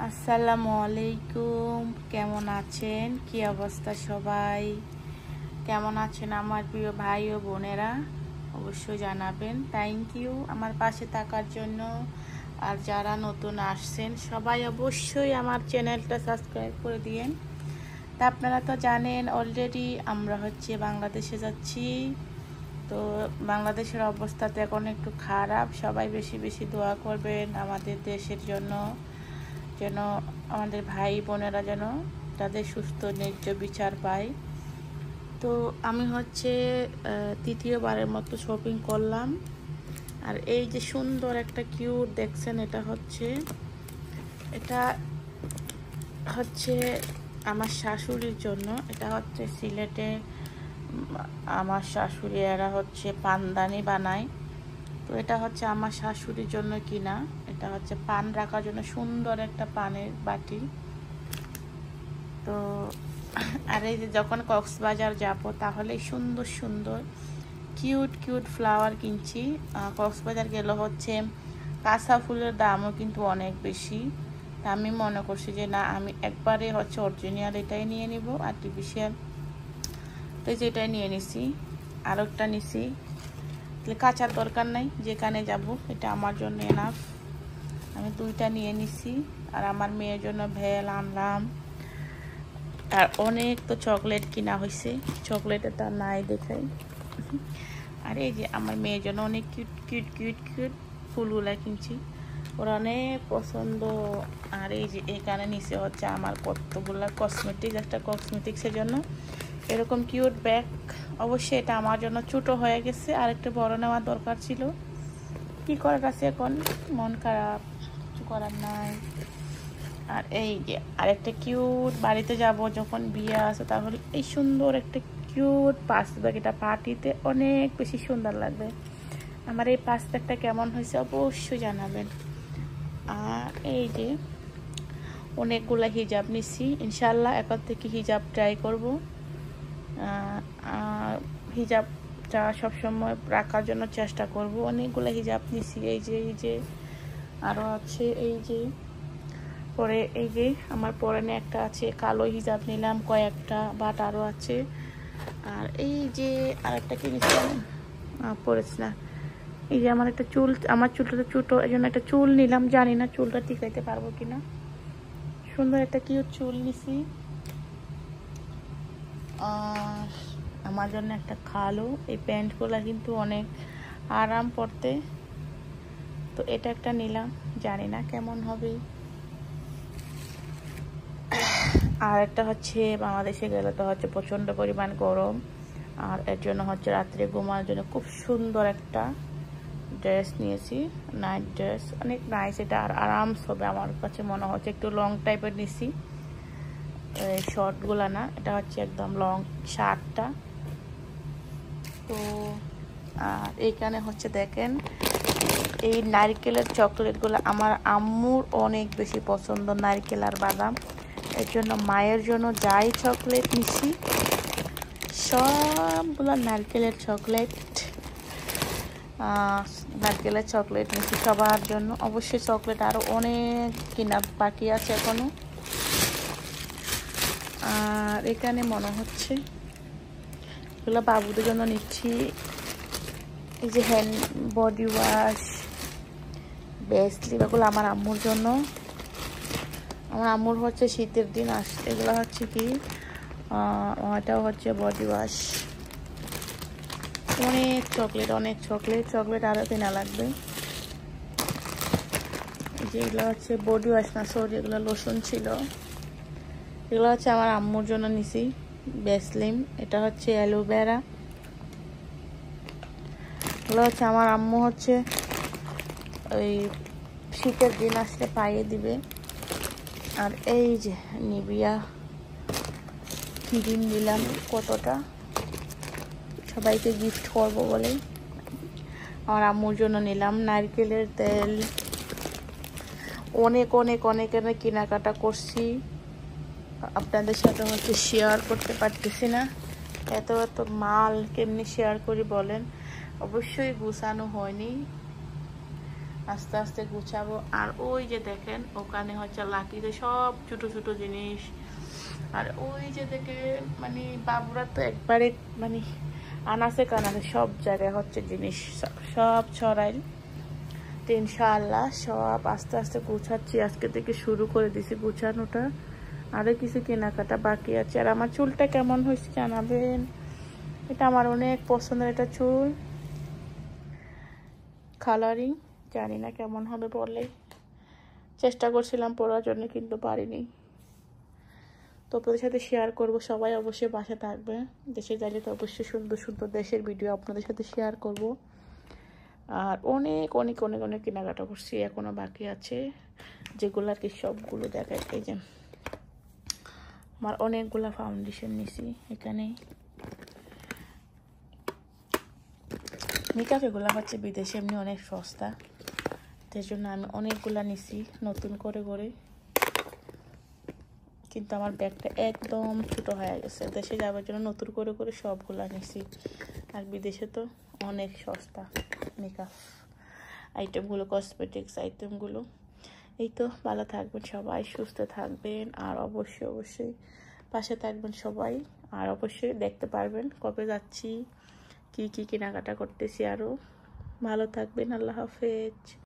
আসসালামু আলাইকুম। কেমন আছেন? কি অবস্থা সবাই? কেমন আছেন আমার প্রিয় ভাই ও বোনেরা? অবশ্যই জানাবেন। থ্যাংক ইউ আমার পাশে থাকার জন্য। আর যারা নতুন আসছেন সবাই অবশ্যই আমার চ্যানেলটা সাবস্ক্রাইব করে দিয়েন। তা আপনারা তো জানেন অলরেডি আমরা বাংলাদেশে যাচ্ছি। তো বাংলাদেশের অবস্থা তো এখন একটু খারাপ। সবাই বেশি বেশি দোয়া করবেন আমাদের দেশের জন্য, যেন আমাদের ভাই বোনেরা যেন তাদের সুস্থ ন্যায্য বিচার পায়। তো আমি তৃতীয়বারের মতো শপিং করলাম। আর এই যে সুন্দর একটা কিউট দেখছেন, এটা হচ্ছে আমার শাশুড়ির জন্য। এটা হচ্ছে সিলেটে আমার শাশুড়ি এরা পানদানি বানায়। তো এটা হচ্ছে আমার শাশুড়ির জন্য কিনা। এটা হচ্ছে পান রাখার জন্য সুন্দর একটা পানের বাটি। তো আর এই যে যখন কক্সবাজার যাব তাহলে সুন্দর সুন্দর কিউট কিউট ফ্লাওয়ার কিনছি। কক্সবাজার গেলে কাঁচা ফুলের দামও কিন্তু অনেক বেশি। তা আমি মনে করছি যে না, আমি একবারে অরিজিনাল এটাই নিয়ে নিব, আর্টিফিশিয়াল তো যেটাই নিয়ে নিছি। আর একটা নিছি, কাঁচার দরকার নাই, যেখানে যাব এটা আমার জন্য এনাফ। আমি দুইটা নিয়ে নিছি। আর আমার মেয়ের জন্য ভেল আনলাম। আর অনেক তো চকলেট কিনা হয়েছে, চকলেটে তার নাই দেখাই। আর এই যে আমার মেয়ের জন্য অনেক কিউট কিউট কিউট কিউট ফুলগুলা কিনছি, ওর অনেক পছন্দ। আর এই যে এখানে নিচে আমার কতগুলা কসমেটিক্স, একটা কসমেটিক্সের জন্য এরকম কিউট ব্যাগ। অবশ্যই এটা আমার জন্য ছোটো হয়ে গেছে, আর একটা বড় নেওয়ার দরকার ছিল। কি করার আছে, এখন মন খারাপ, কিছু করার নাই। আর এই যে আরেকটা কিউট, বাড়িতে যাব যখন বিয়ে আছে তাহলে এই সুন্দর একটা কিউট পাঁচ ব্যাগ, এটা পার্টিতে অনেক বেশি সুন্দর লাগবে। আমার এই পাঁচ ব্যাগটা কেমন হয়েছে অবশ্যই জানাবেন। আর এই যে অনেকগুলো হিজাব নিছি, ইনশাল্লাহ এখন থেকে হিজাব ট্রাই করব। হিজাবটা সবসময় রাখার জন্য চেষ্টা করব। অনেকগুলো হিজাব নিছি, এই যে আরও আছে। এই যে পরে এই যে আমার পরনে একটা আছে কালো হিজাব নিলাম কয়েকটা, বাট আরও আছে। আর এই যে আরেকটা কিনেছিলাম, পরেছি না। এই যে আমার একটা চুল, আমার চুলটা তো ছোটো, এই জন্য একটা চুল নিলাম, জানি না চুলটা টিকাইতে পারবো কিনা। সুন্দর একটা কিউট চুল নিছি। আর আমার জন্য একটা খালো, এই প্যান্টগুলো কিন্তু অনেক আরাম পরতে। তো এটা একটা নিলাম, জানি না কেমন হবে। আর একটা বাংলাদেশে গেলে তো প্রচণ্ড পরিমাণ গরম, আর এর জন্য রাত্রে ঘুমানোর জন্য খুব সুন্দর একটা ড্রেস নিয়েছি, নাইট ড্রেস, অনেক নাইস। এটা আর আরাম হবে আমার কাছে মনে হচ্ছে। একটু লং টাইপের নিছি, শর্টগুলো না, এটা একদম লং শার্টটা। তো আর এইখানে দেখেন এই নারকেলের চকলেটগুলো আমার আম্মুর অনেক বেশি পছন্দ, নারকেল আর বাদাম। এর জন্য মায়ের জন্য যাই চকলেট নিছি সবগুলো নারকেলের চকলেট। নিছি সবার জন্য। অবশ্যই চকলেট আরও অনেক কিনা বাকি আছে এখনো। আর এখানে মনে হচ্ছে এগুলো বাবুদের জন্য নিচ্ছি। এই যে হ্যান্ড বডি ওয়াশ, বেসলিন, এগুলো আমার আম্মুর জন্য। আমার আম্মুর শীতের দিন আসছে, এগুলো কি এটাও বডি ওয়াশ। অনেক চকলেট আরও কেনা লাগবে। যে এগুলো বডি ওয়াশ না, সরি, এগুলো লোশন ছিল। এগুলো আমার আম্মুর জন্য নিছি, বেসলিন। এটা অ্যালোভেরা। এগুলো আমার আম্মু ওই শীতের দিন আসলে পাইয়ে দিবে। আর এই যে নিবিয়া ক্রিম দিলাম কতটা, সবাইকে গিফট করব বলে। আমার আম্মুর জন্য নিলাম নারকেলের তেল। অনেক কেনাকাটা করছি, আপনাদের সাথে শেয়ার করতে পারতেছি না। এত মাল কেমনি শেয়ার করি বলেন। অবশ্যই গুছানো হয়নি, আস্তে আস্তে গুছাবো। আর ওই যে দেখেন ওখানে হচ্ছে লাকিতে সব ছোট ছোট জিনিস। আর ওই যে দেখেন মানে বাবুরা তো একবারে মানে আনাচে কানাচে সব জায়গায় হচ্ছে জিনিস সব ছড়াই। তো ইনশাআল্লাহ সব আস্তে আস্তে গুছাচ্ছি, আজকে থেকে শুরু করে দিছি গুছানোটা। আরও কিছু কেনাকাটা বাকি আছে। আর আমার চুলটা কেমন হয়েছে জানাবেন। এটা আমার অনেক পছন্দের একটা চুল, কালারিং, জানি না কেমন হবে, বলে চেষ্টা করছিলাম পরার জন্য কিন্তু পারিনি। তো আপনাদের সাথে শেয়ার করব, সবাই অবশ্যই পাশে থাকবে। দেশে যাইলে তো অবশ্যই সুন্দর সুন্দর দেশের ভিডিও আপনাদের সাথে শেয়ার করব। আর অনেক অনেক অনেক অনেক কেনাকাটা করছি, এখনও বাকি আছে, যেগুলো আর কি সবগুলো দেখায়। এই যে আমার অনেকগুলা ফাউন্ডেশন নিছি এখানে। মেকআপ এগুলো হচ্ছে বিদেশে এমনি অনেক সস্তা, তাই জন্য আমি অনেকগুলা নিছি নতুন করে করে। কিন্তু আমার ব্যাগটা একদম ছোটো হয়ে গেছে, দেশে যাওয়ার জন্য নতুন করে করে সবগুলা নিছি। আর বিদেশে তো অনেক সস্তা মেকআপ আইটেমগুলো, কসমেটিক্স আইটেমগুলো। এই তো ভালো থাকবেন সবাই, সুস্থ থাকবেন, আর অবশ্যই অবশ্যই পাশে থাকবেন সবাই। আর অবশ্যই দেখতে পারবেন কবে যাচ্ছি, কি কি কেনাকাটা করতেছি। আরও ভালো থাকবেন, আল্লাহ হাফেজ।